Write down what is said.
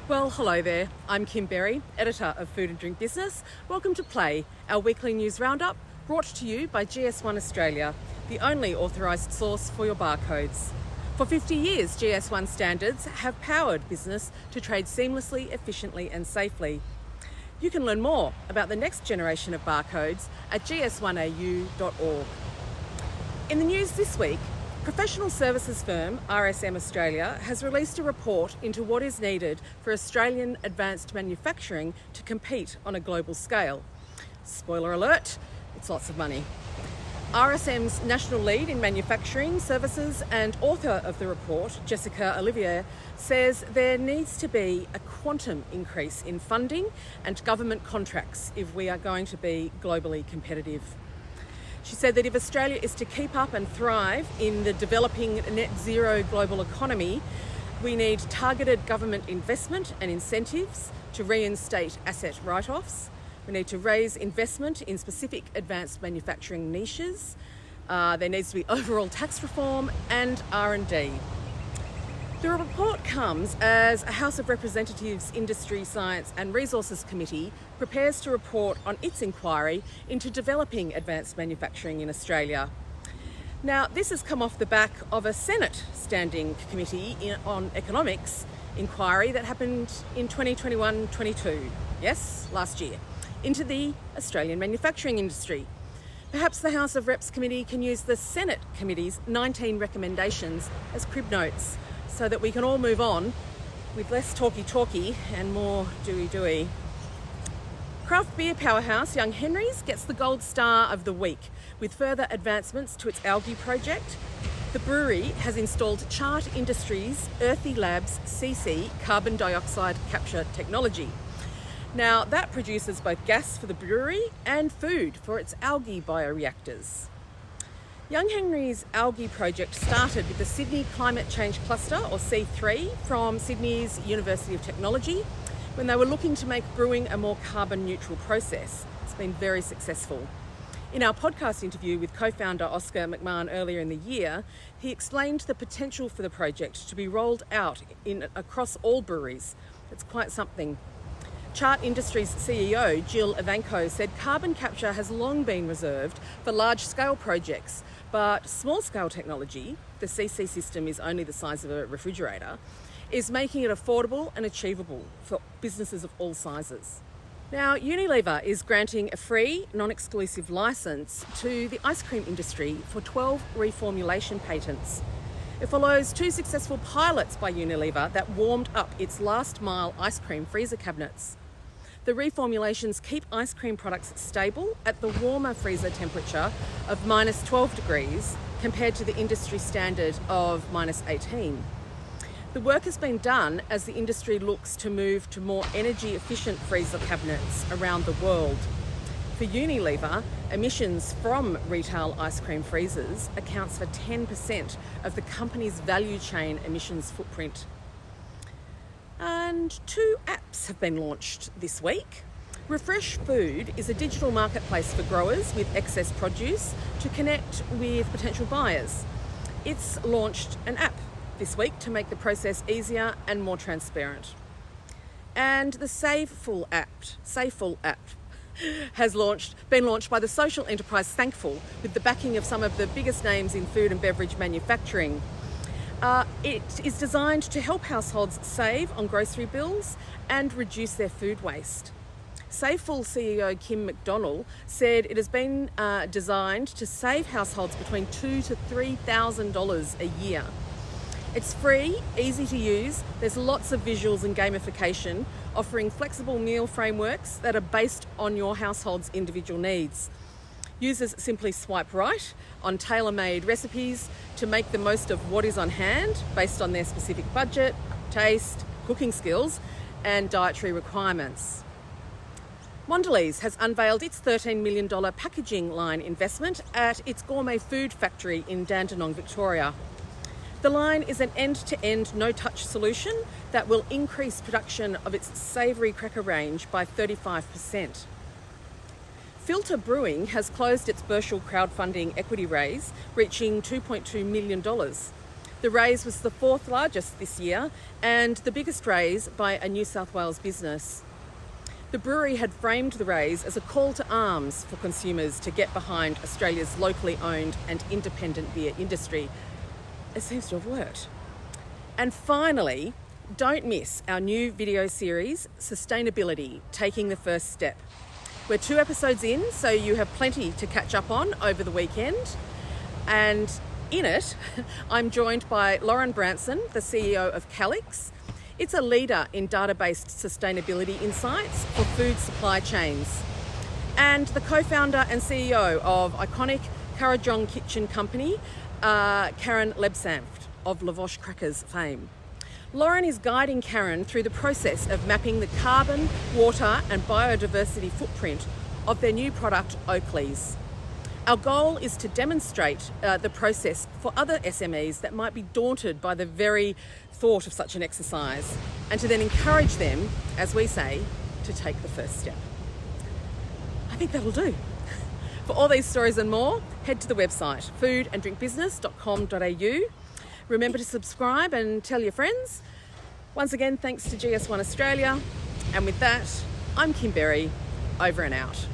Well, hello there. I'm Kim Berry, editor of Food and Drink Business. Welcome to Play, our weekly news roundup, brought to you by GS1 Australia, the only authorised source for your barcodes. For 50 years, GS1 standards have powered business to trade seamlessly, efficiently and safely. You can learn more about the next generation of barcodes at gs1au.org. In the news this week, professional services firm RSM Australia has released a report into what is needed for Australian advanced manufacturing to compete on a global scale. Spoiler alert, it's lots of money. RSM's national lead in manufacturing services and author of the report, Jessica Olivier, says there needs to be a quantum increase in funding and government contracts if we are going to be globally competitive. She said that if Australia is to keep up and thrive in the developing net zero global economy, we need targeted government investment and incentives to reinstate asset write-offs. We need to raise investment in specific advanced manufacturing niches. There needs to be overall tax reform and R&D. The report comes as a House of Representatives Industry, Science and Resources Committee prepares to report on its inquiry into developing advanced manufacturing in Australia. Now, this has come off the back of a Senate Standing Committee on Economics inquiry that happened in 2021-22, yes, last year, into the Australian manufacturing industry. Perhaps the House of Reps Committee can use the Senate Committee's 19 recommendations as crib notes, so that we can all move on with less talky and more doey. Craft beer powerhouse Young Henry's gets the Gold Star of the Week. With further advancements to its algae project, the brewery has installed Chart Industries Earthy Labs CC carbon dioxide capture technology. Now that produces both gas for the brewery and food for its algae bioreactors. Young Henry's algae project started with the Sydney Climate Change Cluster, or C3, from Sydney's University of Technology when they were looking to make brewing a more carbon neutral process. It's been very successful. In our podcast interview with co-founder Oscar McMahon earlier in the year, he explained the potential for the project to be rolled out across all breweries. It's quite something. Chart Industries CEO Jill Evanko said carbon capture has long been reserved for large-scale projects, but small-scale technology, the CC system is only the size of a refrigerator, is making it affordable and achievable for businesses of all sizes. Now, Unilever is granting a free, non-exclusive licence to the ice cream industry for 12 reformulation patents. It follows 2 successful pilots by Unilever that warmed up its last-mile ice cream freezer cabinets. The reformulations keep ice cream products stable at the warmer freezer temperature of minus 12 degrees compared to the industry standard of minus 18. The work has been done as the industry looks to move to more energy efficient freezer cabinets around the world. For Unilever, emissions from retail ice cream freezers accounts for 10% of the company's value chain emissions footprint. And 2 apps have been launched this week. Refresh Food is a digital marketplace for growers with excess produce to connect with potential buyers. It's launched an app this week to make the process easier and more transparent. And the Saveful app has been launched by the social enterprise Thankful with the backing of some of the biggest names in food and beverage manufacturing. It is designed to help households save on grocery bills and reduce their food waste. Saveful CEO Kim McDonnell said it has been designed to save households between $2,000 to $3,000 a year. It's free, easy to use, there's lots of visuals and gamification, offering flexible meal frameworks that are based on your household's individual needs. Users simply swipe right on tailor-made recipes to make the most of what is on hand based on their specific budget, taste, cooking skills and dietary requirements. Mondelez has unveiled its $13 million packaging line investment at its gourmet food factory in Dandenong, Victoria. The line is an end-to-end no-touch solution that will increase production of its savoury cracker range by 35%. Filter Brewing has closed its Burchell crowdfunding equity raise, reaching $2.2 million. The raise was the 4th largest this year and the biggest raise by a New South Wales business. The brewery had framed the raise as a call to arms for consumers to get behind Australia's locally owned and independent beer industry. It seems to have worked. And finally, don't miss our new video series, Sustainability, Taking the First Step. We're 2 episodes in, so you have plenty to catch up on over the weekend. And in it, I'm joined by Lauren Branson, the CEO of Calix. It's a leader in data-based sustainability insights for food supply chains, and the co-founder and CEO of iconic Kurrajong kitchen company, Karen Lebsamt of Lavosh Crackers fame. Lauren is guiding Karen through the process of mapping the carbon, water and biodiversity footprint of their new product, Oakleys. Our goal is to demonstrate the process for other SMEs that might be daunted by the very thought of such an exercise, and to then encourage them, as we say, to take the first step. I think that'll do. For all these stories and more, head to the website foodanddrinkbusiness.com.au. Remember to subscribe and tell your friends. Once again, thanks to GS1 Australia. And with that, I'm Kim Berry, over and out.